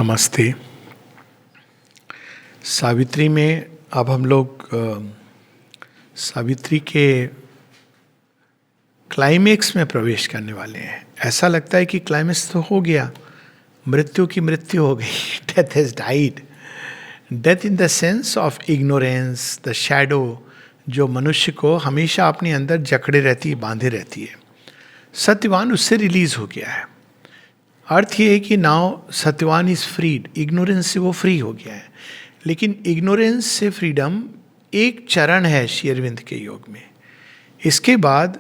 नमस्ते। सावित्री में अब हम लोग सावित्री के क्लाइमेक्स में प्रवेश करने वाले हैं। ऐसा लगता है कि क्लाइमेक्स तो हो गया, मृत्यु की मृत्यु हो गई, death has died. Death in the sense of ignorance, the shadow, जो मनुष्य को हमेशा अपने अंदर जकड़े रहती है, बांधे रहती है। सत्यवान उससे रिलीज हो गया है। अर्थ ये है कि now Satyavan is freed, ignorance से वो फ्री हो गया है। लेकिन इग्नोरेंस से फ्रीडम एक चरण है श्री अरविंद के योग में। इसके बाद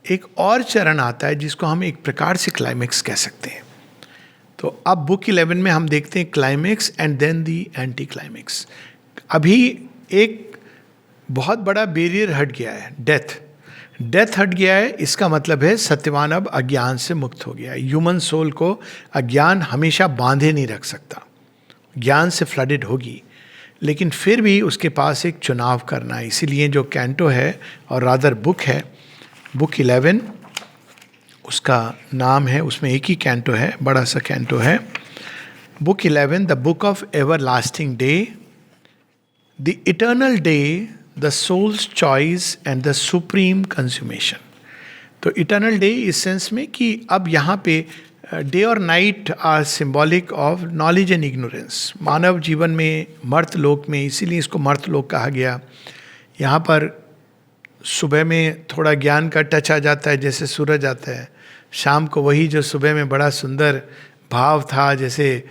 एक और चरण आता है जिसको हम एक प्रकार से क्लाइमेक्स कह सकते हैं। तो अब बुक 11 में हम देखते हैं climax and then the anti climax. अभी एक बहुत बड़ा बैरियर हट गया है, डेथ हट गया है। इसका मतलब है सत्यवान अब अज्ञान से मुक्त हो गया है। ह्यूमन सोल को अज्ञान हमेशा बांधे नहीं रख सकता, ज्ञान से फ्लडेड होगी, लेकिन फिर भी उसके पास एक चुनाव करना है। इसीलिए जो कैंटो है और रादर बुक है, बुक 11 उसका नाम है, उसमें एक ही कैंटो है, बड़ा सा कैंटो है। Book 11, the book of everlasting day, the eternal day, the soul's choice and the supreme consummation. तो इटर्नल डे इस सेंस में कि अब यहाँ पे डे और night are symbolic of knowledge and ignorance. मानव जीवन में, मर्त लोक में, इसीलिए इसको मर्त लोक कहा गया। यहाँ पर सुबह में थोड़ा ज्ञान का टच आ जाता है, जैसे सूरज आता है। शाम को वही जो सुबह में बड़ा सुंदर भाव था, जैसे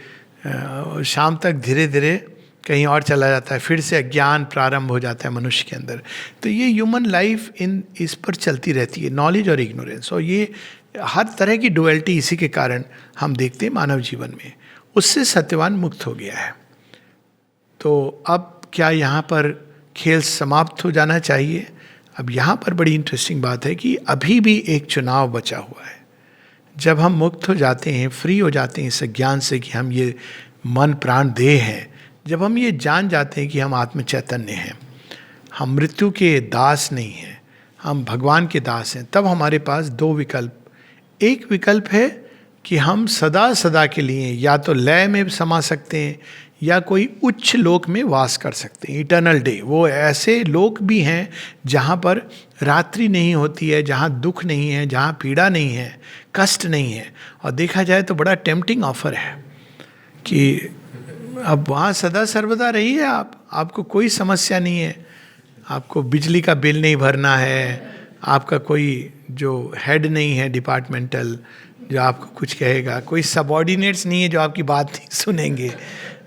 शाम तक धीरे धीरे कहीं और चला जाता है, फिर से अज्ञान प्रारंभ हो जाता है मनुष्य के अंदर। तो ये ह्यूमन लाइफ इस पर चलती रहती है, नॉलेज और इग्नोरेंस। और ये हर तरह की डुअलिटी इसी के कारण हम देखते हैं मानव जीवन में। उससे सत्यवान मुक्त हो गया है। तो अब क्या यहाँ पर खेल समाप्त हो जाना चाहिए? अब यहाँ पर बड़ी इंटरेस्टिंग बात है कि अभी भी एक चुनाव बचा हुआ है। जब हम मुक्त हो जाते हैं, फ्री हो जाते हैं इस ज्ञान से कि हम ये मन प्राण देह हैं, जब हम ये जान जाते हैं कि हम आत्म चैतन्य हैं, हम मृत्यु के दास नहीं हैं, हम भगवान के दास हैं, तब हमारे पास दो विकल्प। एक विकल्प है कि हम सदा सदा के लिए या तो लय में समा सकते हैं या कोई उच्च लोक में वास कर सकते हैं। इटर्नल डे, वो ऐसे लोक भी हैं जहाँ पर रात्रि नहीं होती है, जहाँ दुख नहीं है, जहाँ पीड़ा नहीं है, कष्ट नहीं है। और देखा जाए तो बड़ा टेम्पटिंग ऑफर है कि अब वहाँ सदा सर्वदा रहिए आपको कोई समस्या नहीं है। आपको बिजली का बिल नहीं भरना है, आपका कोई जो हेड नहीं है डिपार्टमेंटल जो आपको कुछ कहेगा, कोई सबऑर्डिनेट्स नहीं है जो आपकी बात नहीं सुनेंगे।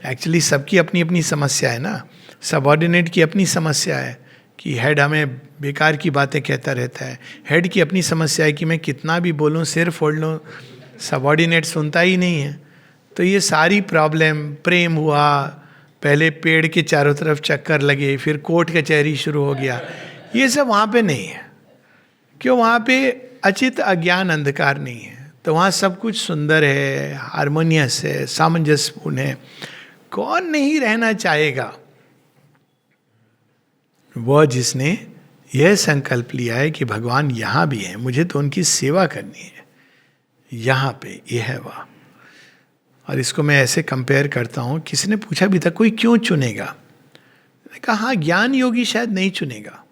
एक्चुअली सबकी अपनी अपनी समस्या है ना। सबऑर्डिनेट की अपनी समस्या है कि हेड हमें बेकार की बातें कहता रहता है। हेड की अपनी समस्या है कि मैं कितना भी बोलूँ, सिर फोड़ लूँ, सबऑर्डिनेट सुनता ही नहीं है। तो ये सारी प्रॉब्लम, प्रेम हुआ, पहले पेड़ के चारों तरफ चक्कर लगे, फिर कोर्ट कचहरी शुरू हो गया, ये सब वहाँ पे नहीं है। क्यों? वहाँ पे अचित अज्ञान अंधकार नहीं है। तो वहाँ सब कुछ सुंदर है, हारमोनियस है, सामंजस्यपूर्ण है। कौन नहीं रहना चाहेगा? वह जिसने यह संकल्प लिया है कि भगवान यहाँ भी है, मुझे तो उनकी सेवा करनी है, यहाँ पे यह है वह। और इसको मैं ऐसे कंपेयर करता हूँ, किसी ने पूछा भी था कोई क्यों चुनेगा? मैंने कहा हाँ, ज्ञान योगी शायद नहीं चुनेगा,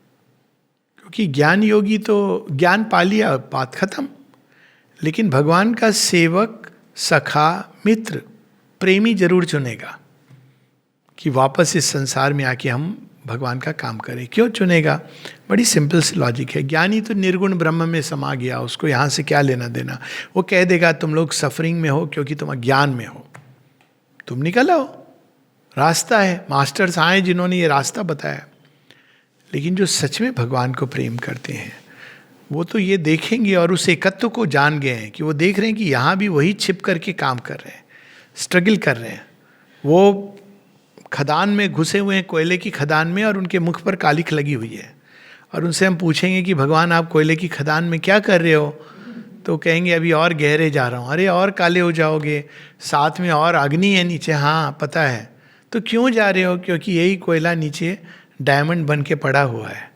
क्योंकि ज्ञान योगी तो ज्ञान पा लिया, बात खत्म। लेकिन भगवान का सेवक, सखा, मित्र, प्रेमी जरूर चुनेगा कि वापस इस संसार में आके हम भगवान का काम करें। क्यों चुनेगा? बड़ी सिंपल सी लॉजिक है। ज्ञानी तो निर्गुण ब्रह्म में समा गया, उसको यहाँ से क्या लेना देना। वो कह देगा तुम लोग सफरिंग में हो क्योंकि तुम अज्ञान में हो, तुम निकल आओ, रास्ता है। मास्टर्स आए जिन्होंने ये रास्ता बताया। लेकिन जो सच में भगवान को प्रेम करते हैं वो तो ये देखेंगे और उस एकत्व को जान गए हैं कि वो देख रहे हैं कि यहाँ भी वही छिप करके काम कर रहे हैं, स्ट्रगल कर रहे हैं। वो खदान में घुसे हुए हैं, कोयले की खदान में, और उनके मुख पर कालिख लगी हुई है। और उनसे हम पूछेंगे कि भगवान आप कोयले की खदान में क्या कर रहे हो? तो कहेंगे अभी और गहरे जा रहा हूँ। अरे और काले हो जाओगे, साथ में और अग्नि है नीचे। हाँ पता है। तो क्यों जा रहे हो? क्योंकि यही कोयला नीचे डायमंड बन के पड़ा हुआ है,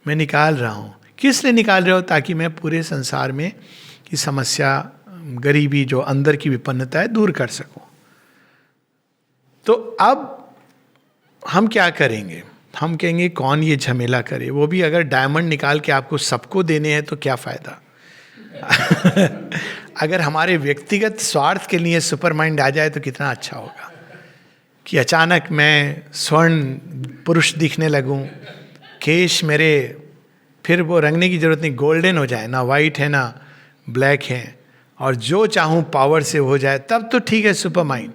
मैं निकाल रहा हूँ। किस लिए निकाल रहे हो? ताकि मैं पूरे संसार में की समस्या, गरीबी, जो अंदर की विपन्नता है, दूर कर सकूँ। तो अब हम क्या करेंगे? हम कहेंगे कौन ये झमेला करे, वो भी अगर डायमंड निकाल के आपको सबको देने हैं तो क्या फायदा। अगर हमारे व्यक्तिगत स्वार्थ के लिए सुपर माइंड आ जाए तो कितना अच्छा होगा कि अचानक मैं स्वर्ण पुरुष दिखने लगूं, केश मेरे फिर वो रंगने की जरूरत नहीं, गोल्डन हो जाए, ना वाइट है ना ब्लैक है, और जो चाहूँ पावर से हो जाए, तब तो ठीक है सुपर माइंड।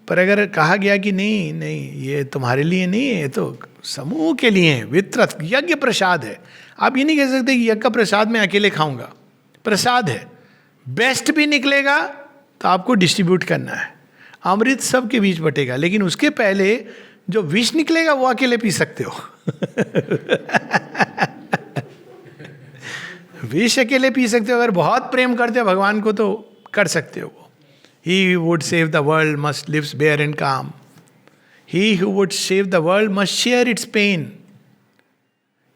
पर अगर कहा गया कि नहीं नहीं ये तुम्हारे लिए नहीं है, ये तो समूह के लिए है, वित्रत यज्ञ प्रसाद है। आप ये नहीं कह सकते कि यज्ञ का प्रसाद मैं अकेले खाऊंगा, प्रसाद है, बेस्ट भी निकलेगा तो आपको डिस्ट्रीब्यूट करना है, अमृत सबके बीच बटेगा, लेकिन उसके पहले जो विष निकलेगा वो अकेले पी सकते हो। विष अकेले पी सकते हो, अगर बहुत प्रेम करते हो भगवान को तो कर सकते हो। He who would save the world must live bare and calm. He who would save the world must share its pain.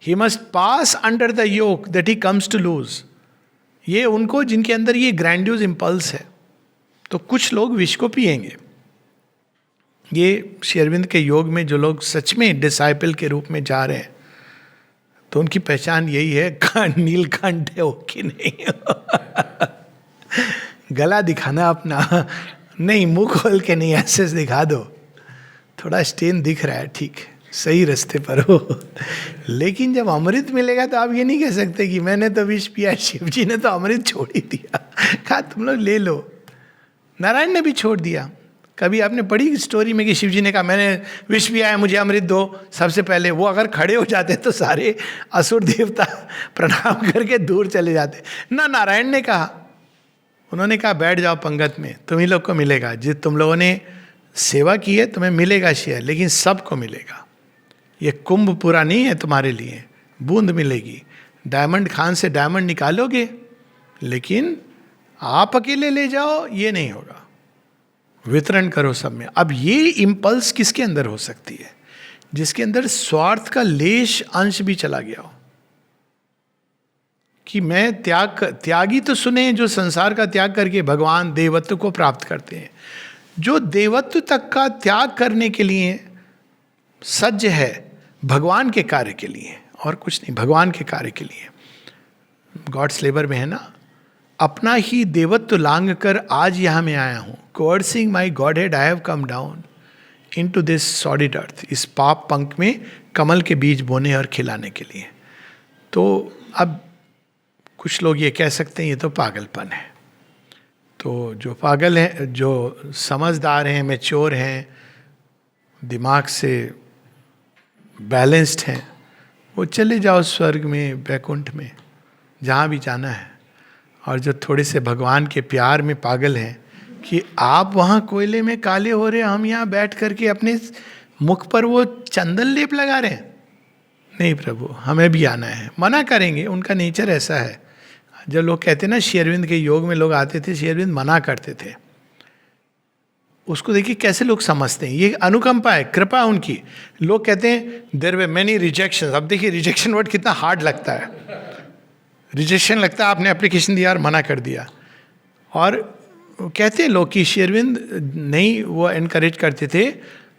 He must pass under the yoke that he comes to lose. ये उनको जिनके अंदर ये ग्रैंड्यूज impulse है, तो कुछ लोग विष को पिएंगे। ये श्री अरविंद के योग में जो लोग सच में डिसाइपल के रूप में जा रहे हैं, तो उनकी पहचान यही है, नीलकंठ है हो कि नहीं। गला दिखाना अपना नहीं, मुंह खोल के नहीं, ऐसे दिखा दो, थोड़ा स्टेन दिख रहा है, ठीक, सही रास्ते पर हो। लेकिन जब अमृत मिलेगा तो आप ये नहीं कह सकते कि मैंने तो विष पिया, शिव जी ने तो अमृत छोड़ ही दिया, कहा तुम लोग ले लो। नारायण ने भी छोड़ दिया। कभी आपने पढ़ी स्टोरी में कि शिव जी ने कहा मैंने विष पिया है, मुझे अमृत दो। सबसे पहले वो अगर खड़े हो जाते तो सारे असुर देवता प्रणाम करके दूर चले जाते। ना नारायण ने कहा, उन्होंने कहा बैठ जाओ पंगत में, तुम ही लोग को मिलेगा, जिस तुम लोगों ने सेवा की है तुम्हें मिलेगा शेयर, लेकिन सबको मिलेगा। ये कुंभ पूरा नहीं है तुम्हारे लिए, बूंद मिलेगी। डायमंड खान से डायमंड निकालोगे, लेकिन आप अकेले ले जाओ ये नहीं होगा, वितरण करो सब में। अब ये इम्पल्स किसके अंदर हो सकती है? जिसके अंदर स्वार्थ का लेश अंश भी चला गया हो, कि मैं त्यागी तो सुने जो संसार का त्याग करके भगवान देवत्व को प्राप्त करते हैं। जो देवत्व तक का त्याग करने के लिए सज्ज है भगवान के कार्य के लिए, और कुछ नहीं, भगवान के कार्य के लिए। गॉड्स लेबर में है ना, अपना ही देवत्व लांग कर आज यहाँ मैं आया हूँ, coursing my god had I have come down into this solid earth, इस पाप पंख में कमल के बीज बोने और खिलाने के लिए। तो अब कुछ लोग ये कह सकते हैं ये तो पागलपन है। तो जो पागल हैं, जो समझदार हैं, मैच्योर हैं, दिमाग से बैलेंस्ड हैं, वो चले जाओ स्वर्ग में, वैकुंठ में, जहाँ भी जाना है। और जो थोड़े से भगवान के प्यार में पागल हैं कि आप वहाँ कोयले में काले हो रहे, हम यहाँ बैठ करके अपने मुख पर वो चंदन लेप लगा रहे हैं, नहीं प्रभु हमें भी आना है, मना करेंगे, उनका नेचर ऐसा है। जब लोग कहते हैं ना श्री अरविंद के योग में लोग आते थे, श्री अरविंद मना करते थे, उसको देखिए कैसे लोग समझते हैं, ये अनुकंपा है, कृपा उनकी। लोग कहते हैं देयर वे मेनी रिजेक्शन। अब देखिए रिजेक्शन वर्ड कितना हार्ड लगता है, रिजेक्शन लगता है आपने एप्लीकेशन दिया और मना कर दिया। और कहते हैं लोग कि श्री अरविंद नहीं वो एनकरेज करते थे।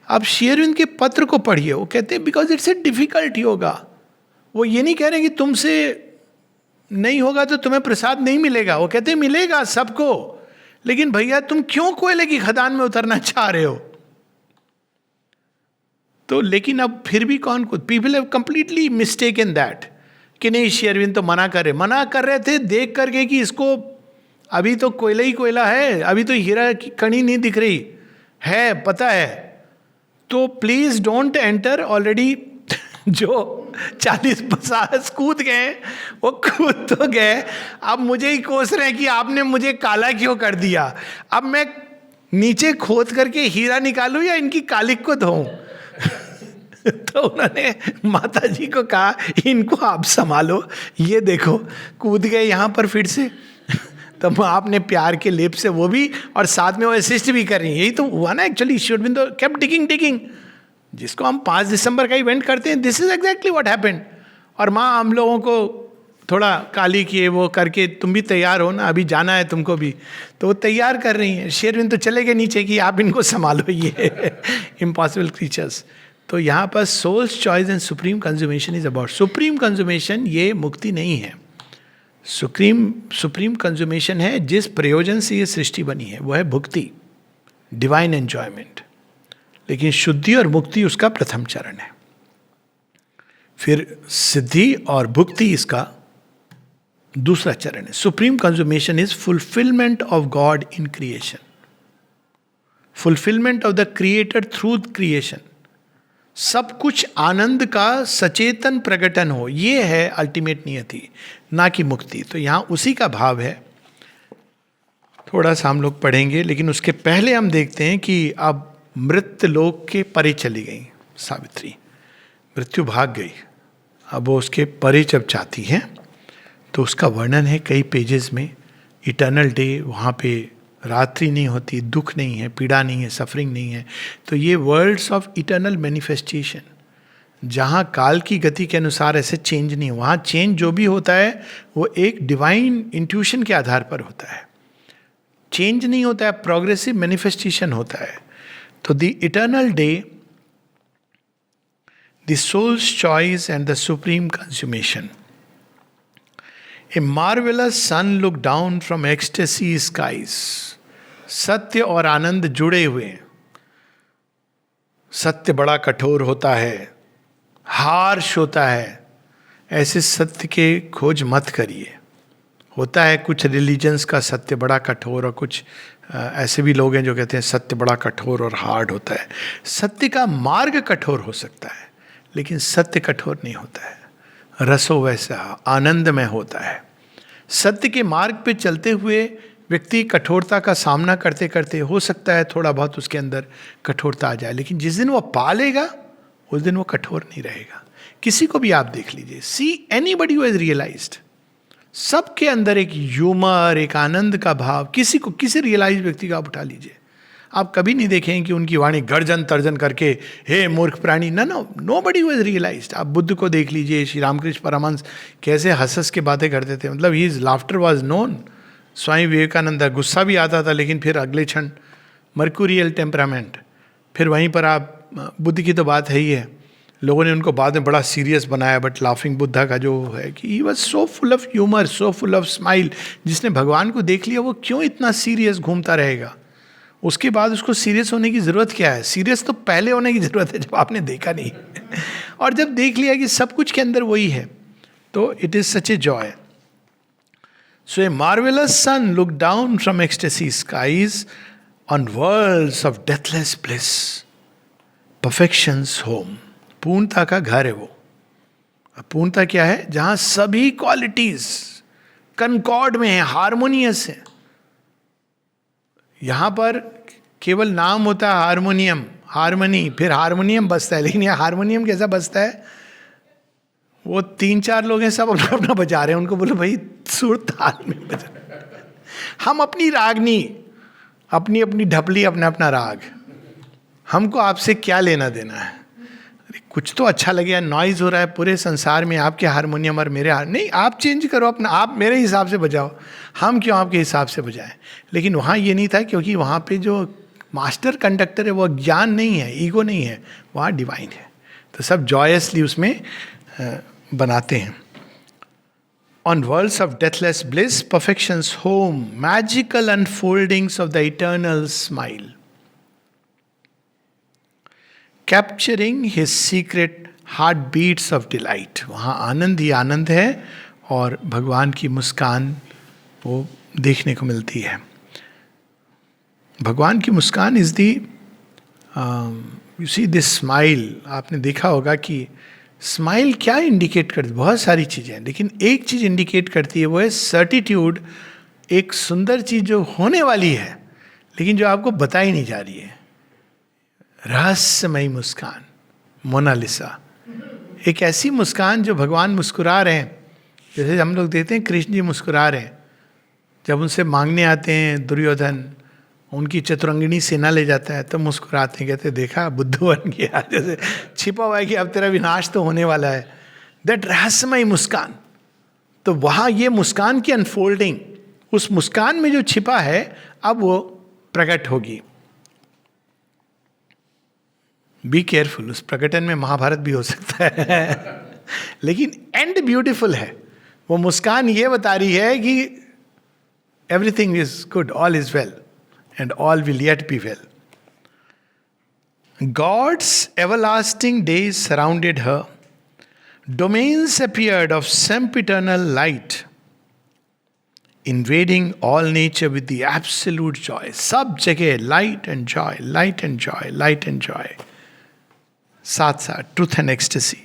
अब श्री अरविंद के पत्र को पढ़िए, वो कहते हैं because it's a difficult yoga. वो ये नहीं कह रहे कि तुमसे नहीं होगा तो तुम्हें प्रसाद नहीं मिलेगा, वो कहते हैं मिलेगा सबको, लेकिन भैया तुम क्यों कोयले की खदान में उतरना चाह रहे हो? तो लेकिन अब फिर भी कौन को, people have completely mistake in that कि नहीं श्री अरविंद तो मना कर रहे थे देख करके कि इसको अभी तो कोयला ही कोयला है, अभी तो हीरा की कणी नहीं दिख रही है, पता है। तो प्लीज डोंट एंटर। ऑलरेडी जो 40-50 कूद गए वो कूद तो गए, अब मुझे ही कोस रहे हैं कि आपने मुझे काला क्यों कर दिया। अब मैं नीचे खोद करके हीरा निकालूं या इनकी कालिक को धोऊं? तो उन्होंने माता जी को कहा इनको आप संभालो, ये देखो कूद गए यहाँ पर फिर से। तो आपने प्यार के लेप से वो भी, और साथ में वो असिस्ट भी कर रही है। यही तो हुआ ना actually. Shri Aurobindo kept digging, जिसको हम 5 दिसंबर का इवेंट करते हैं, this is exactly what happened. और माँ हम लोगों को थोड़ा काली किए वो करके, तुम भी तैयार हो ना, अभी जाना है तुमको भी, तो वो तैयार कर रही हैं। शेरविन तो चले गए नीचे कि आप इनको संभालो, ये इम्पॉसिबल क्रीचर्स। तो यहाँ पर souls choice and supreme consummation is about supreme consummation, ये मुक्ति नहीं है। सुप्रीम कंज्यूमेशन है जिस प्रयोजन से ये सृष्टि बनी है, वो है भुक्ति, डिवाइन एंजॉयमेंट। लेकिन शुद्धि और मुक्ति उसका प्रथम चरण है, फिर सिद्धि और भुक्ति इसका दूसरा चरण है। Supreme consummation is fulfilment of God in creation, fulfilment of the creator through creation. सब कुछ आनंद का सचेतन प्रकटन हो, ये है अल्टीमेट नियति, ना कि मुक्ति। तो यहां उसी का भाव है। थोड़ा सा हम लोग पढ़ेंगे, लेकिन उसके पहले हम देखते हैं कि अब मृत्यु लोक के परे चली गई सावित्री, मृत्यु भाग गई, अब वो उसके परे जब चाहती हैं तो उसका वर्णन है कई पेजेस में। इटर्नल डे, वहाँ पे रात्रि नहीं होती, दुख नहीं है, पीड़ा नहीं है, सफरिंग नहीं है। तो ये वर्ल्ड्स ऑफ इटर्नल मैनिफेस्टेशन, जहाँ काल की गति के अनुसार ऐसे चेंज नहीं, वहाँ चेंज जो भी होता है वो एक डिवाइन इंट्यूशन के आधार पर होता है। चेंज नहीं होता है, प्रोग्रेसिव मैनिफेस्टेशन होता है। तो the eternal day, the soul's choice and the supreme consummation. A marvelous sun looked down from ecstasy skies. सत्य और आनंद जुड़े हुए हैं। सत्य बड़ा कठोर होता है, हार्श होता है, ऐसे सत्य के खोज मत करिए। होता है कुछ रिलीजन्स का सत्य बड़ा कठोर, और कुछ ऐसे भी लोग हैं जो कहते हैं सत्य बड़ा कठोर और हार्ड होता है। सत्य का मार्ग कठोर हो सकता है, लेकिन सत्य कठोर नहीं होता है। रसो वैसा आनंद में होता है। सत्य के मार्ग पे चलते हुए व्यक्ति कठोरता का सामना करते करते हो सकता है थोड़ा बहुत उसके अंदर कठोरता आ जाए, लेकिन जिस दिन वो पालेगा उस दिन वो कठोर नहीं रहेगा। किसी को भी आप देख लीजिए, सी एनीबडी हु हैज रियलाइज्ड, सबके अंदर एक ह्यूमर, एक आनंद का भाव। किसी रियलाइज व्यक्ति का आप उठा लीजिए, आप कभी नहीं देखेंगे कि उनकी वाणी गर्जन तर्जन करके हे मूर्ख प्राणी, nobody who has realised. आप बुद्ध को देख लीजिए, श्री रामकृष्ण परमहंस कैसे हंस के बातें करते थे, मतलब his laughter was known. Swami Vivekananda, गुस्सा भी आता था लेकिन फिर अगले क्षण मर्क्यूरियल टेम्परामेंट। फिर वहीं पर आप बुद्ध की तो बात है ही है, लोगों ने उनको बाद में बड़ा सीरियस बनाया, बट लाफिंग बुद्धा का जो है कि he was so full of humour, so full of smile. जिसने भगवान को देख लिया वो क्यों इतना सीरियस घूमता रहेगा? उसके बाद उसको सीरियस होने की ज़रूरत क्या है? सीरियस तो पहले होने की ज़रूरत है जब आपने देखा नहीं और जब देख लिया कि सब कुछ के अंदर वही है, तो it is such a joy. So a marvellous sun look down from ecstasy skies on worlds of deathless bliss, perfections home. पूर्णता का घर है वो। पूर्णता क्या है? जहाँ सभी क्वालिटीज कनकॉर्ड में है, हारमोनियस है। यहाँ पर केवल नाम होता है हारमोनियम, हारमोनी, फिर हारमोनियम बजता है, लेकिन यहाँ हारमोनियम कैसा बजता है? वो 3-4 लोग हैं, सब अपना अपना बजा रहे हैं, उनको बोलो भाई सुर ताल में बजा। हम अपनी रागनी, अपनी अपनी ढपली, अपना अपना राग, हमको आपसे क्या लेना देना है? अरे कुछ तो अच्छा लगे, नॉइज हो रहा है पूरे संसार में, आपके हारमोनियम और मेरे नहीं, आप चेंज करो अपना, आप मेरे हिसाब से बजाओ, हम क्यों आपके हिसाब से बजाएं? लेकिन वहाँ ये नहीं था, क्योंकि वहाँ पे जो मास्टर कंडक्टर है वो ज्ञान नहीं है, ईगो नहीं है, वहाँ डिवाइन है। तो सब जॉयसली उसमें बनाते हैं। On worlds of deathless bliss, perfections home, magical unfoldings of the eternal smile, capturing his secret heart beats of delight. वहाँ आनंद ही आनंद है और भगवान की मुस्कान वो देखने को मिलती है। भगवान की मुस्कान is the, you see this smile. आपने देखा होगा कि स्माइल क्या इंडिकेट करती है? बहुत सारी चीज़ें, लेकिन एक चीज़ इंडिकेट करती है, वो है सर्टिट्यूड। एक सुंदर चीज़ जो होने वाली है लेकिन जो आपको बताई नहीं जा रही है। रहस्यमयी मुस्कान, मोनालिसा, एक ऐसी मुस्कान जो भगवान मुस्कुरा रहे हैं। जैसे हम लोग देखते हैं कृष्ण जी मुस्कुरा रहे हैं, जब उनसे मांगने आते हैं दुर्योधन, उनकी चतुरंगिणी सेना ले जाता है तो मुस्कुराते हैं, कहते देखा बुद्ध बन गया, जैसे छिपा हुआ है कि अब तेरा विनाश तो होने वाला है। दैट रहस्यमयी मुस्कान, तो वहां ये मुस्कान की अनफोल्डिंग, उस मुस्कान में जो छिपा है अब वो प्रकट होगी. बी केयरफुल, उस प्रकटन में महाभारत भी हो सकता है. लेकिन एंड ब्यूटीफुल है. वो मुस्कान ये बता रही है कि everything is good, all is well and all will yet be well. God's everlasting days surrounded her. Domains appeared of sempiternal light, invading all nature with the absolute joy. सब जगह light and joy, light and joy, light and joy. साथ साथ truth and ecstasy.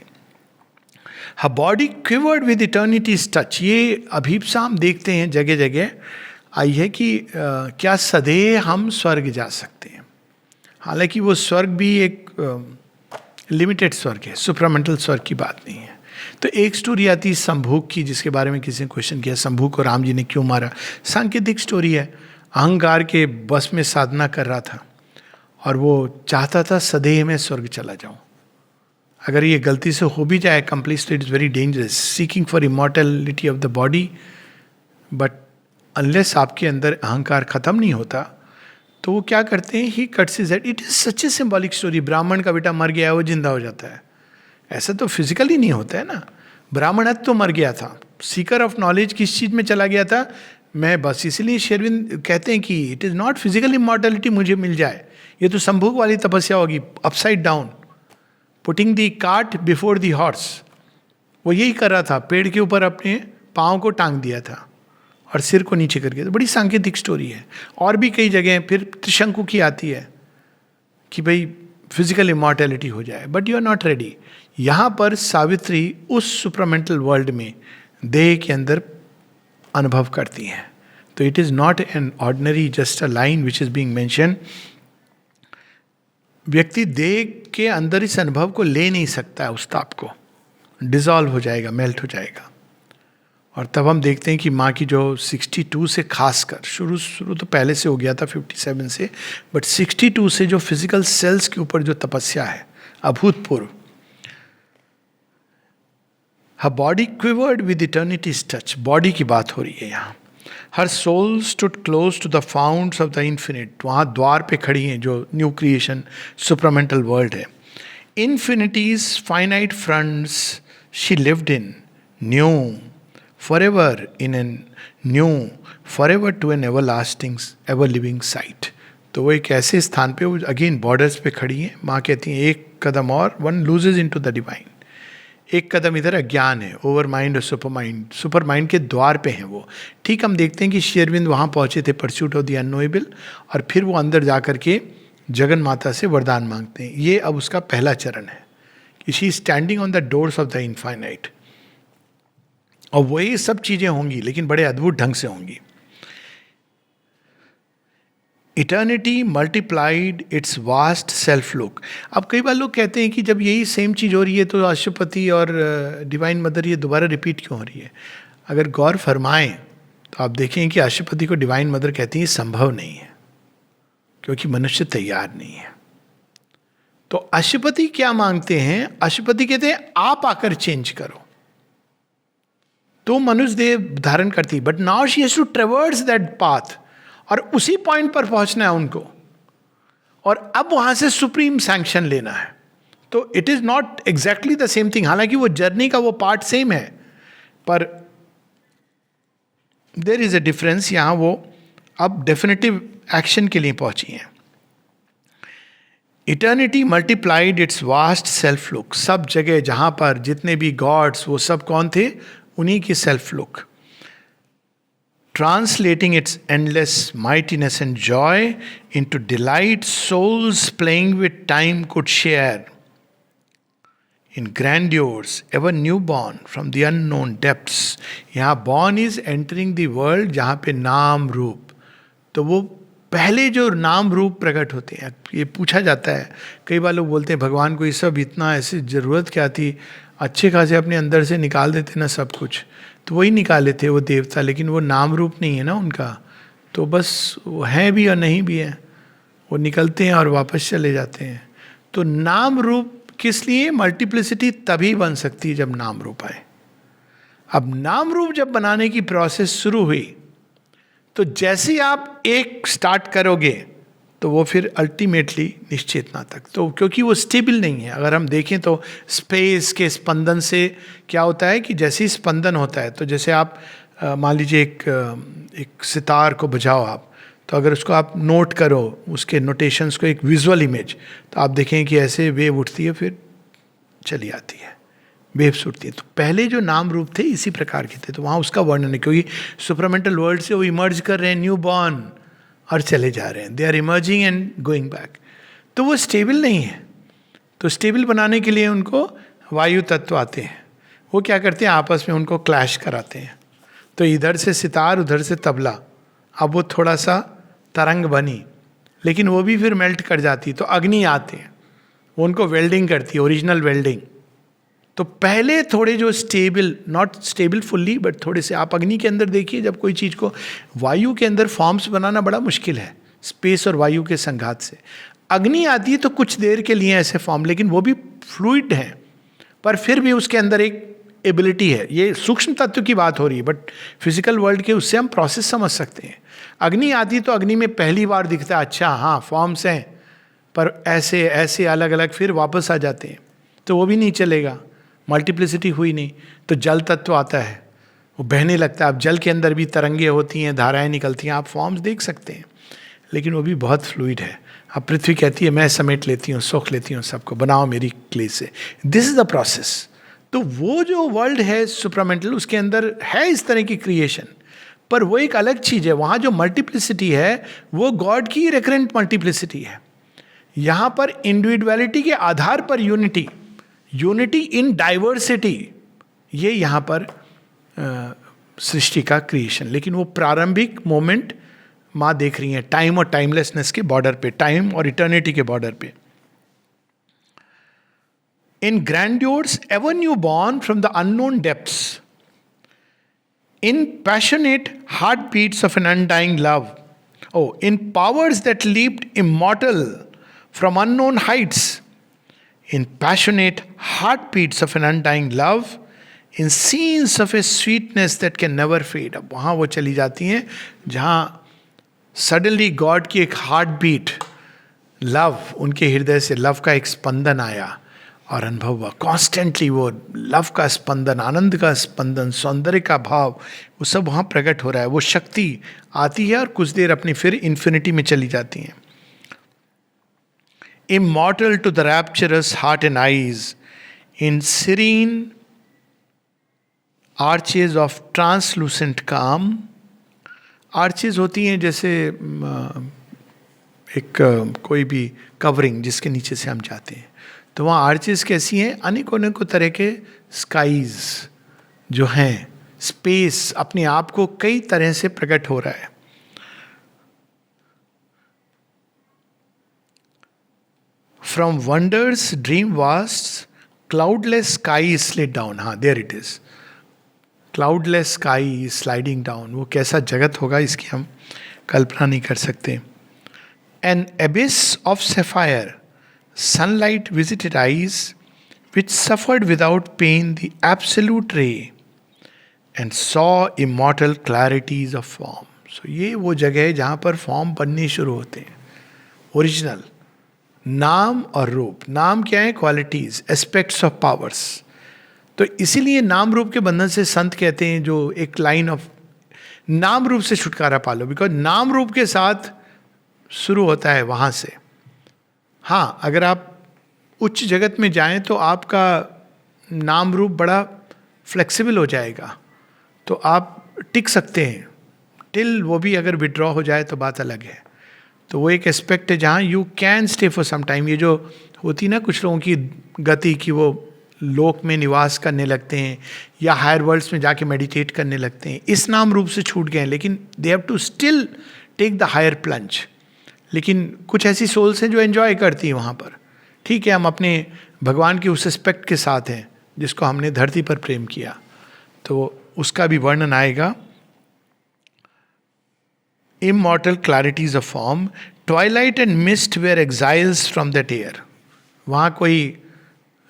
Her body quivered with eternity's touch. ये अभीपसा हम देखते हैं जगह जगह आई है कि क्या सदैव हम स्वर्ग जा सकते हैं. हालांकि वो स्वर्ग भी एक लिमिटेड स्वर्ग है, सुपरामेंटल स्वर्ग की बात नहीं है. तो एक स्टोरी आती है संभूक की, जिसके बारे में किसी ने क्वेश्चन किया, संभूक को राम जी ने क्यों मारा. सांकेतिक स्टोरी है. अहंकार के बस में साधना कर रहा था और वो चाहता था सदैव मैं स्वर्ग चला जाऊं. अगर ये गलती से हो भी जाए कंप्लीट, तो it is very dangerous. Seeking for immortality of the body, but unless आपके अंदर अहंकार खत्म नहीं होता तो वो क्या करते हैं, ही cuts his head. It is such a symbolic story. ब्राह्मण का बेटा मर गया, वो जिंदा हो जाता है. ऐसा तो फिजिकली नहीं होता है ना. ब्राह्मणत्व तो मर गया था. सीकर ऑफ नॉलेज किस चीज में चला गया था, मैं बस इसलिए शेरविंद कहते हैं कि it is not physical immortality मुझे मिल जाए. ये तो संभोग वाली तपस्या होगी, upside down, putting the cart before the horse. वो यही कर रहा था, पेड़ के ऊपर अपने पाँव को टांग दिया था और सिर को नीचे करके. तो बड़ी सांकेतिक स्टोरी है. और भी कई जगह फिर त्रिशंकु की आती है कि भाई फिजिकल इमॉर्टैलिटी हो जाए, but you are not ready. यहाँ पर सावित्री उस सुपरामेंटल वर्ल्ड में देह के अंदर अनुभव करती हैं. तो it is not an ordinary just a line which is being mention. व्यक्ति देह के अंदर इस अनुभव को ले नहीं सकता है, उस ताप को. डिजॉल्व हो जाएगा, मेल्ट हो जाएगा. और तब हम देखते हैं कि माँ की जो 62 से खासकर, शुरू तो पहले से हो गया था 57 से, बट 62 से जो फिजिकल सेल्स के ऊपर जो तपस्या है अभूतपूर्व. हर body quivered with eternity's touch. Body की बात हो रही है यहाँ. हर soul stood close to the founts of the infinite. वहाँ द्वार पे खड़ी हैं जो न्यू क्रिएशन सुपरामेंटल वर्ल्ड है. Infinity's finite fronts she lived in, new forever in a new, forever to an everlasting, ever living sight. तो वो एक ऐसे स्थान पे, अगेन बॉर्डर्स पे खड़ी है. माँ कहती है एक कदम और, one loses into the divine. एक कदम इधर अज्ञान है, ओवर माइंड और सुपर माइंड. सुपर माइंड के द्वार पे हैं वो. ठीक, हम देखते हैं कि श्री अरविंद वहाँ पहुँचे थे, परस्यूट ऑफ द अननोएबल, और फिर वो अंदर जा करके जगन माता से वरदान मांगते हैं. ये अब उसका पहला चरण है कि she standing on the doors of the infinite. और वही सब चीजें होंगी, लेकिन बड़े अद्भुत ढंग से होंगी. Eternity multiplied its vast self look. अब कई बार लोग कहते हैं कि जब यही सेम चीज हो रही है तो अशुपति और डिवाइन मदर ये दोबारा रिपीट क्यों हो रही है. अगर गौर फरमाएं तो आप देखें कि अशुपति को डिवाइन मदर कहती है संभव नहीं है, क्योंकि मनुष्य तैयार नहीं है. तो अशुपति क्या मांगते हैं, अशुपति कहते हैं आप आकर चेंज करो. तो मनुष्य देह धारण करती, but now she has to traverse that path, और उसी पॉइंट पर पहुंचना है उनको, और अब वहां से सुप्रीम सैंक्शन लेना है. तो it is not exactly the same thing. हालांकि वो जर्नी का वो पार्ट सेम है, पर देयर इज अ डिफरेंस. यहां वो अब डेफिनेटिव एक्शन के लिए पहुंची हैं. Eternity multiplied its vast self look. सब जगह जहां पर जितने भी गॉड्स, वो सब कौन थे, उन्हीं की self look. Translating its endless mightiness and joy into delight souls playing with time could share in grandeurs ever new born from the unknown depths. यहाँ born is entering the world जहाँ पे नाम रूप. तो वो पहले जो नाम रूप प्रकट होते हैं, ये पूछा जाता है, कई बार लोग बोलते हैं भगवान को ये सब इतना ऐसी ज़रूरत क्या थी, अच्छे खासे अपने अंदर से निकाल देते ना सब कुछ. तो वही निकाले थे वो देवता, लेकिन वो नाम रूप नहीं है ना उनका. तो बस वो हैं भी और नहीं भी हैं, वो निकलते हैं और वापस चले जाते हैं. तो नाम रूप किस लिए, मल्टीप्लिसिटी तभी बन सकती है जब नाम रूप आए. अब नाम रूप जब बनाने की प्रोसेस शुरू हुई, तो जैसे ही आप एक स्टार्ट करोगे तो वो फिर अल्टीमेटली निश्चेतना तक, तो क्योंकि वो स्टेबल नहीं है। अगर हम देखें तो स्पेस के स्पंदन से क्या होता है कि जैसे ही स्पंदन होता है, तो जैसे आप मान लीजिए एक सितार को बजाओ आप, तो अगर उसको आप नोट करो, उसके नोटेशंस को, एक विजुअल इमेज, तो आप देखें कि ऐसे वेव उठती है फिर चली आती है, वेव्स उठती है। तो पहले जो नाम रूप थे इसी प्रकार के थे, तो वहाँ उसका वर्णन है, क्योंकि सुपरामेंटल वर्ल्ड से वो इमर्ज कर रहे हैं, न्यू बॉर्न, और चले जा रहे हैं, they are emerging and going back. तो वो स्टेबल नहीं है। तो स्टेबल बनाने के लिए उनको वायु तत्व आते हैं, वो क्या करते हैं, आपस में उनको क्लैश कराते हैं। तो इधर से सितार, उधर से तबला, अब वो थोड़ा सा तरंग बनी, लेकिन वो भी फिर मेल्ट कर जाती। तो अग्नि आते हैं, वो उनको वेल्डिंग करती है, ओरिजिनल वेल्डिंग। तो पहले थोड़े जो stable, not stable fully, but थोड़े से, आप अग्नि के अंदर देखिए, जब कोई चीज़ को, वायु के अंदर फॉर्म्स बनाना बड़ा मुश्किल है, स्पेस और वायु के संघात से। अग्नि आती है तो कुछ देर के लिए ऐसे फॉर्म, लेकिन वो भी फ्लूइड है, पर फिर भी उसके अंदर एक एबिलिटी है। ये सूक्ष्म तत्व की बात हो रही है, बट फिजिकल वर्ल्ड के उससे हम प्रोसेस समझ सकते हैं। अग्नि आती तो अग्नि में पहली बार दिखता है, अच्छा हाँ फॉर्म्स हैं, पर ऐसे ऐसे अलग अलग फिर वापस आ जाते हैं, तो वो भी नहीं चलेगा, मल्टीप्लिसिटी हुई नहीं। तो जल तत्व आता है, वो बहने लगता है। अब जल के अंदर भी तरंगे होती हैं, धाराएं निकलती हैं, आप फॉर्म्स देख सकते हैं, लेकिन वो भी बहुत फ्लूइड है। अब पृथ्वी कहती है मैं समेट लेती हूँ, सोख लेती हूँ सबको, बनाओ मेरी क्ले से। This is the process. तो वो जो वर्ल्ड है सुप्रामेंटल, उसके अंदर है इस तरह की क्रिएशन, पर वो एक अलग चीज है। वहाँ जो मल्टीप्लिसिटी है वो गॉड की रिकरेंट मल्टीप्लिसिटी है। यहाँ पर इंडिविजुअलिटी के आधार पर यूनिटी, यूनिटी इन डाइवर्सिटी, ये यहाँ पर सृष्टि का क्रिएशन। लेकिन वो प्रारंभिक मोमेंट माँ देख रही हैं, टाइम और टाइमलेसनेस के बॉर्डर पे, टाइम और इटर्निटी के बॉर्डर पे। In grandeurs ever new born from the unknown depths, in passionate heartbeats of an undying love, oh, in powers that leaped immortal from unknown heights, in passionate heartbeats of an undying love, in scenes of a sweetness that can never fade. अब वहाँ वो चली जाती हैं जहाँ suddenly God की एक heart beat, love, उनके हृदय से लव का एक स्पंदन आया और अनुभव हुआ। कॉन्स्टेंटली वो लव का स्पंदन, आनंद का स्पंदन, सौंदर्य का भाव, वो सब वहाँ प्रकट हो रहा है। वो शक्ति आती है और कुछ देर अपनी फिर इन्फिनिटी में चली जाती हैं। Immortal to the rapturous heart and eyes, in serene arches of translucent calm. Arches होती हैं जैसे एक कोई भी कवरिंग जिसके नीचे से हम जाते हैं, तो वहाँ आर्चेस कैसी हैं, अनेकों अनेकों तरह के स्काईज जो हैं, स्पेस अपने आप को कई तरह से प्रकट हो रहा है। From wonder's dream vast cloudless sky slid down, हाँ there it is, cloudless sky sliding down. वो कैसा जगत होगा इसकी हम कल्पना नहीं कर सकते। N एबिस of sapphire sunlight visited eyes which suffered without pain the absolute ray and saw immortal clarities of form. So ये वो जगह है जहाँ पर फॉर्म बनने शुरू होते हैं, ओरिजिनल नाम और रूप। नाम क्या है, क्वालिटीज, एस्पेक्ट्स ऑफ पावर्स। तो इसीलिए नाम रूप के बंधन से संत कहते हैं, जो एक लाइन ऑफ नाम रूप से छुटकारा पालो, बिकॉज नाम रूप के साथ शुरू होता है वहाँ से। हाँ, अगर आप उच्च जगत में जाएं तो आपका नाम रूप बड़ा फ्लेक्सिबल हो जाएगा, तो आप टिक सकते हैं टिल वो भी अगर विड्रॉ हो जाए तो बात अलग है। तो वो एक एस्पेक्ट है जहाँ you can stay for some time. ये जो होती ना कुछ लोगों की गति की, वो लोक में निवास करने लगते हैं या हायर वर्ल्ड्स में जाके मेडिटेट करने लगते हैं, इस नाम रूप से छूट गए हैं, लेकिन they have to still take the higher plunge. लेकिन कुछ ऐसी सोल्स हैं जो एंजॉय करती हैं वहाँ पर। ठीक है, हम अपने भगवान की उस एस्पेक्ट के साथ हैं जिसको हमने धरती पर प्रेम किया, तो उसका भी वर्णन आएगा। Immortal clarities of form, twilight and mist where exiles from that air. वहाँ कोई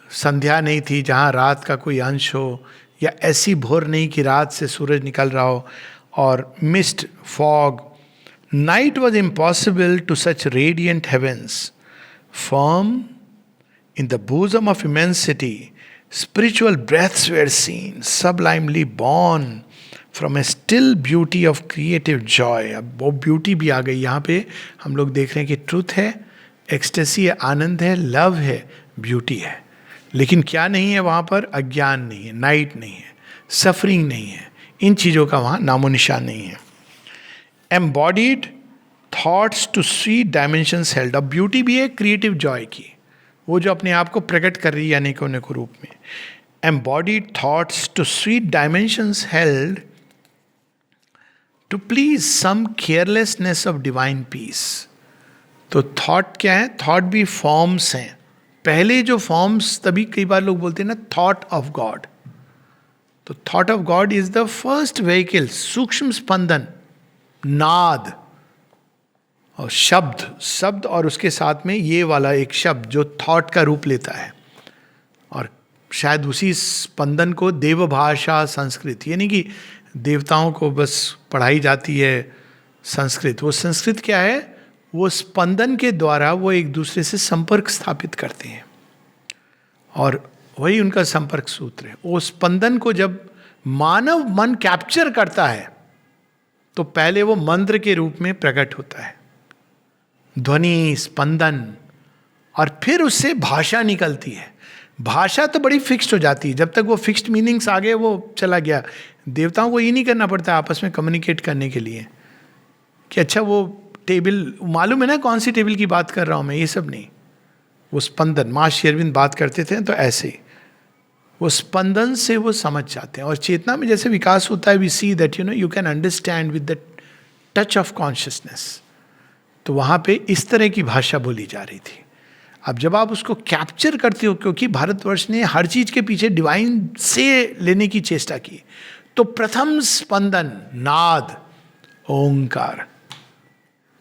संध्या नहीं थी जहाँ रात का कोई अंश हो या ऐसी भोर नहीं कि रात से सूरज निकल रहा हो, और mist, fog. Night was impossible to such radiant heavens. Firm in the bosom of immensity, spiritual breaths were seen, sublimely born from a still beauty of creative joy. अब वो ब्यूटी भी आ गई यहाँ पे. हम लोग देख रहे हैं कि ट्रूथ है, एक्सटेसी है, आनंद है, लव है, ब्यूटी है. लेकिन क्या नहीं है वहाँ पर? अज्ञान नहीं है, नाइट नहीं है, सफरिंग नहीं है, इन चीज़ों का वहाँ नामो निशान नहीं है. Embodied thoughts to sweet dimensions held. अब ब्यूटी भी है क्रिएटिव जॉय की, वो जो अपने आप को प्रकट कर रही है अनेकों अनेकों रूप में. Embodied thoughts to sweet dimensions held to please some carelessness of divine peace. तो थॉट क्या है? थॉट भी फॉर्म्स हैं. पहले जो फॉर्म्स, तभी कई बार लोग बोलते हैं ना थॉट ऑफ गॉड. तो thought of God is the first vehicle, सूक्ष्म स्पंदन, नाद और शब्द और उसके साथ में ये वाला एक शब्द जो थॉट का रूप लेता है. और शायद उसी स्पंदन को देव भाषा संस्कृत, यानी कि देवताओं को बस पढ़ाई जाती है संस्कृत. वो संस्कृत क्या है? वो स्पंदन के द्वारा वो एक दूसरे से संपर्क स्थापित करते हैं और वही उनका संपर्क सूत्र है. वो स्पंदन को जब मानव मन कैप्चर करता है तो पहले वो मंत्र के रूप में प्रकट होता है, ध्वनि, स्पंदन, और फिर उससे भाषा निकलती है. भाषा तो बड़ी फिक्स्ड हो जाती है. जब तक वो फिक्स्ड मीनिंग्स आ गए वो चला गया. देवताओं को ये नहीं करना पड़ता आपस में कम्युनिकेट करने के लिए कि अच्छा वो टेबल मालूम है ना कौन सी टेबल की बात कर रहा हूँ मैं, ये सब नहीं. वो स्पंदन, माँ श्री अरविंद बात करते थे तो ऐसे ही वो स्पंदन से वो समझ जाते हैं. और चेतना में जैसे विकास होता है, we see that you can understand with the touch of consciousness. तो वहाँ पे इस तरह की भाषा बोली जा रही थी. अब जब आप उसको कैप्चर करते हो, क्योंकि भारतवर्ष ने हर चीज़ के पीछे डिवाइन से लेने की चेष्टा की, तो प्रथम स्पंदन नाद, ओंकार,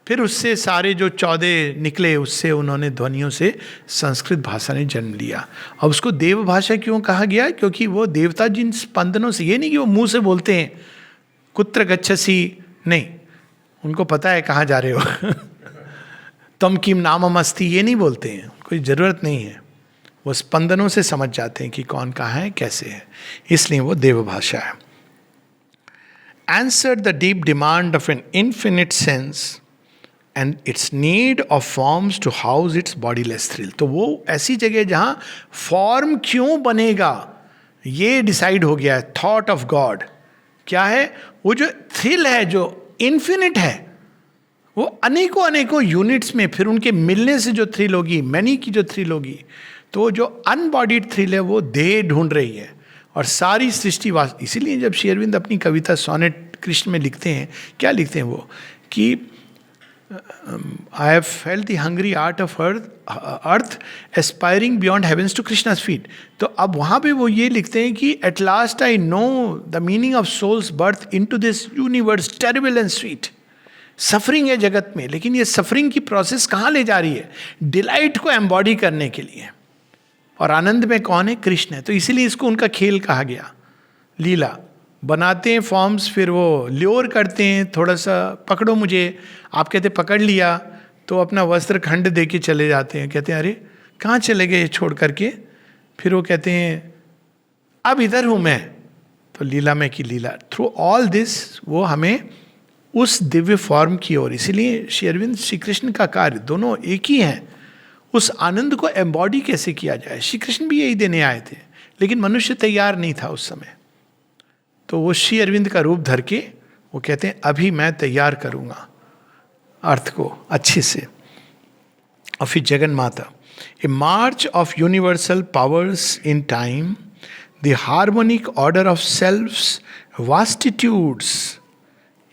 फिर उससे सारे जो 14 निकले, उससे उन्होंने ध्वनियों से संस्कृत भाषा ने जन्म लिया. अब उसको देव भाषा क्यों कहा गया? क्योंकि वो देवता जिन स्पंदनों से, ये नहीं कि वो मुंह से बोलते हैं कुत्र गच्छसी, नहीं, उनको पता है कहाँ जा रहे हो तम किम नामम अस्ति, ये नहीं बोलते हैं, कोई ज़रूरत नहीं है. वो स्पंदनों से समझ जाते हैं कि कौन कहाँ है, कैसे है, इसलिए वो देव भाषा है. Answered the deep demand of an infinite sense and its need of forms to house its bodiless thrill. तो वो ऐसी जगह जहाँ फॉर्म क्यों बनेगा ये डिसाइड हो गया है. थॉट ऑफ गॉड क्या है? वो जो थ्रिल है, जो इन्फिनिट है, वो अनेकों अनेकों यूनिट्स में फिर उनके मिलने से जो थ्रिल होगी, मैनी की जो थ्रिल होगी, तो जो अनबॉडीड थ्रिल है वो देह ढूंढ रही है. और सारी सृष्टि इसीलिए जब श्री अरविंद अपनी कविता सोनेट कृष्ण में लिखते हैं, क्या लिखते हैं वो कि I have felt the hungry art of earth aspiring beyond heavens to Krishna's feet. तो अब वहाँ पे वो ये लिखते हैं कि at last I know the meaning of soul's birth into this universe terrible and sweet. Suffering है जगत में, लेकिन ये सफरिंग की प्रोसेस कहाँ ले जा रही है? डिलाइट को एम्बॉडी करने के लिए. और आनंद में कौन है? कृष्ण है. तो इसीलिए इसको उनका खेल कहा गया, लीला. बनाते हैं फॉर्म्स, फिर वो ल्योर करते हैं, थोड़ा सा पकड़ो मुझे. आप कहते पकड़ लिया तो अपना वस्त्र खंड दे के चले जाते हैं, कहते हैं अरे कहाँ चले गए छोड़ करके. फिर वो कहते हैं अब इधर हूँ मैं. तो लीला में की लीला, थ्रू ऑल दिस वो हमें उस दिव्य फॉर्म की ओर. इसीलिए श्री अरविंद, श्री कृष्ण का कार्य दोनों एक ही हैं. उस आनंद को एम्बॉडी कैसे किया जाए, श्री कृष्ण भी यही देने आए थे, लेकिन मनुष्य तैयार नहीं था उस समय. तो वो श्री अरविंद का रूप धर के वो कहते हैं अभी मैं तैयार करूँगा अर्थ को अच्छे से. और फिर Jagan Mata, a march of universal powers in time, the harmonic order of self's vastitudes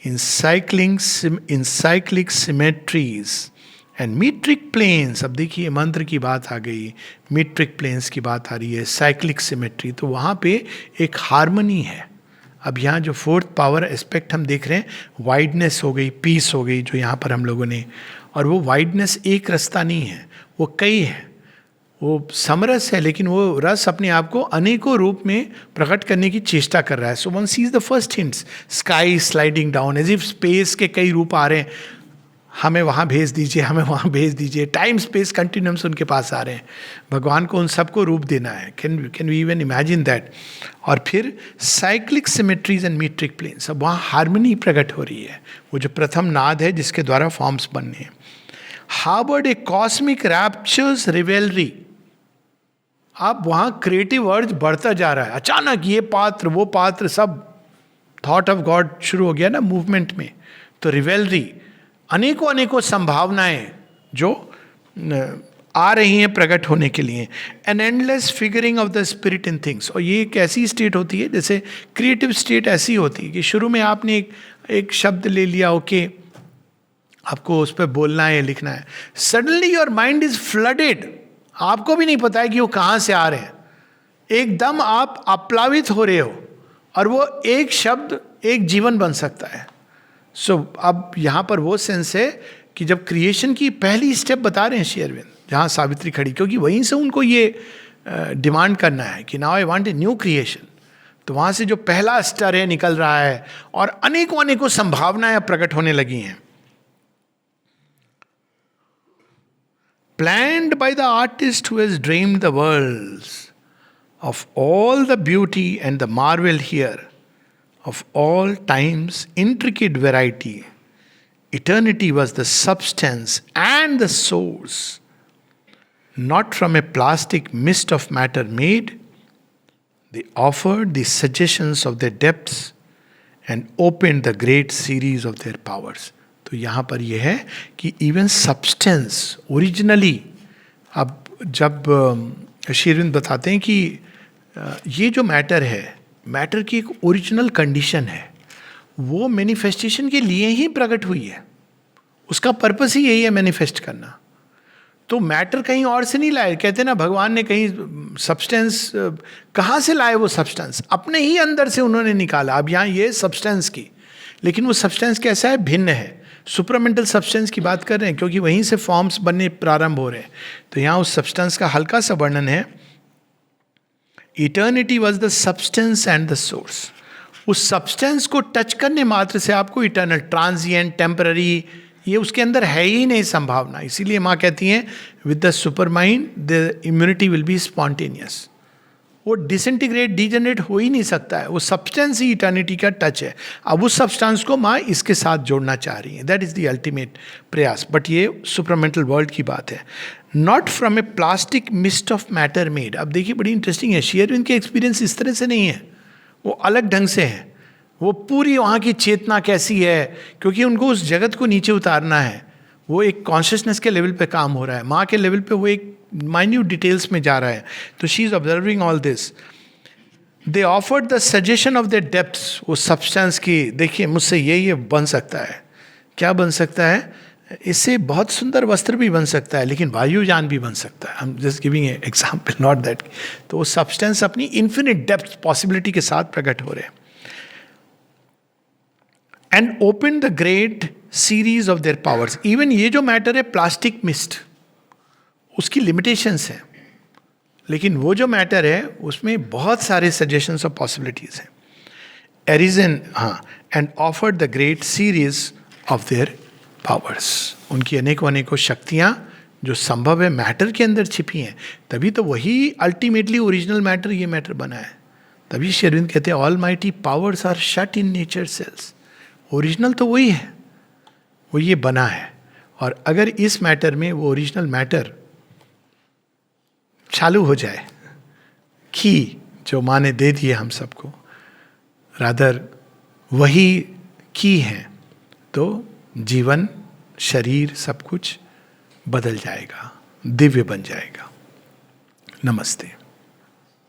in cyclic symmetries and metric planes. अब देखिए मंत्र की बात आ गई, metric planes की बात आ रही है, cyclic symmetry. तो वहाँ पे एक हार्मनी है. अब यहाँ जो फोर्थ पावर एस्पेक्ट हम देख रहे हैं, वाइडनेस हो गई, पीस हो गई, जो यहाँ पर हम लोगों ने, और वो वाइडनेस एक रास्ता नहीं है, वो कई है. वो समरस है, लेकिन वो रस अपने आप को अनेकों रूप में प्रकट करने की चेष्टा कर रहा है. So one sees the first hints, sky sliding down, as if space के कई रूप आ रहे हैं, हमें वहाँ भेज दीजिए, हमें वहाँ भेज दीजिए. टाइम स्पेस कंटिन्यूम्स उनके पास आ रहे हैं. भगवान को उन सबको रूप देना है. Can we even imagine that. और फिर cyclic symmetries and metric planes, अब वहाँ हार्मनी प्रकट हो रही है. वो जो प्रथम नाद है जिसके द्वारा फॉर्म्स बनने हैं. Harboured a cosmic raptures revelry, अब वहाँ क्रिएटिव अर्ज बढ़ता जा रहा है. अचानक ये पात्र वो पात्र सब थॉट ऑफ गॉड शुरू हो गया ना मूवमेंट में. तो रिवेलरी, अनेकों अनेकों संभावनाएं जो आ रही हैं प्रकट होने के लिए. An endless figuring of the spirit in things. और ये एक ऐसी स्टेट होती है, जैसे क्रिएटिव स्टेट ऐसी होती है कि शुरू में आपने एक शब्द ले लिया, ओके, आपको उस पर बोलना है, लिखना है. Suddenly your mind is flooded, आपको भी नहीं पता है कि वो कहाँ से आ रहे हैं. एकदम आप आप्लावित हो रहे हो, और वो एक शब्द एक जीवन बन सकता है. सो अब यहाँ पर वो सेंस है कि जब क्रिएशन की पहली स्टेप बता रहे हैं श्री अरविंद, जहाँ सावित्री खड़ी, क्योंकि वहीं से उनको ये डिमांड करना है कि now I want a new creation. तो वहाँ से जो पहला स्टर है निकल रहा है, और अनेकों अनेकों संभावनाएं प्रकट होने लगी हैं. Planned by the artist who has dreamed the worlds of all the beauty and the marvel here, of all time's intricate variety, eternity was the substance and the source. Not from a plastic mist of matter made, they offered the suggestions of their depths and opened the great series of their powers. तो यहाँ पर यह है कि even substance originally, अब जब श्री अरविंद बताते हैं कि ये जो मैटर है, मैटर की एक ओरिजिनल कंडीशन है, वो मैनिफेस्टेशन के लिए ही प्रकट हुई है. उसका पर्पस ही यही है, मैनिफेस्ट करना. तो मैटर कहीं और से नहीं लाए. कहते ना भगवान ने कहीं सब्सटेंस कहाँ से लाए, वो सब्सटेंस अपने ही अंदर से उन्होंने निकाला. अब यहाँ ये सब्सटेंस की, लेकिन वो सब्सटेंस कैसा है, भिन्न है. सुपरमेंटल सब्सटेंस की बात कर रहे हैं, क्योंकि वहीं से फॉर्म्स बनने प्रारंभ हो रहे हैं. तो यहाँ उस सब्सटेंस का हल्का सा वर्णन है. Eternity was the substance and the source. उस सब्सटेंस को टच करने मात्र से आपको इटर्नल, ट्रांजिएंट, टेम्पररी, ये उसके अंदर है ही नहीं संभावना. इसीलिए माँ कहती हैं with the super mind the immunity will be spontaneous. वो डिसइंटीग्रेट, डिजेनरेट हो ही नहीं सकता है. वो सब्सटेंस ही इटर्निटी का टच है. अब उस सब्सटेंस को माँ इसके साथ जोड़ना चाह रही है. दैट इज द अल्टीमेट प्रयास. बट ये सुपरमेंटल वर्ल्ड की बात है. Not from A plastic mist of matter made. अब देखिए बड़ी इंटरेस्टिंग है, श्री अरविंद के एक्सपीरियंस इस तरह से नहीं है, वो अलग ढंग से है. वो पूरी वहाँ की चेतना कैसी है, क्योंकि उनको उस जगत को नीचे उतारना है. वो एक कॉन्शियसनेस के लेवल पे काम हो रहा है. माँ के लेवल पे वो एक माइन्यूट डिटेल्स में जा रहा है. तो she is observing all this. They offered the suggestion of the depths. वो सब्सटेंस की, देखिए मुझसे ये बन सकता है. क्या बन सकता है? इससे बहुत सुंदर वस्त्र भी बन सकता है, लेकिन वायुयान भी बन सकता है. हम just giving a example, not that. तो वो सब्सटेंस अपनी इन्फिनिट डेप्थ पॉसिबिलिटी के साथ प्रकट हो रहे हैं. And open the great series of their powers. Even ये जो मैटर है प्लास्टिक मिस्ट, उसकी लिमिटेशंस हैं, लेकिन वो जो मैटर है उसमें बहुत सारे सजेशंस और पॉसिबिलिटीज हैं. एरिजन, हाँ, and offered the great series of their powers. उनकी अनेकों अनेकों शक्तियाँ जो संभव है मैटर के अंदर छिपी हैं. तभी तो वही अल्टीमेटली ओरिजिनल मैटर ये मैटर बना है. तभी श्री अरविंद कहते हैं almighty powers are shut in nature cells. Original तो वही है, वो ये बना है. और अगर इस मैटर में वो ओरिजिनल मैटर चालू हो जाए, की जो माँ ने दे दी है हम सबको, रादर वही की है, तो जीवन, शरीर, सब कुछ बदल जाएगा, दिव्य बन जाएगा. नमस्ते.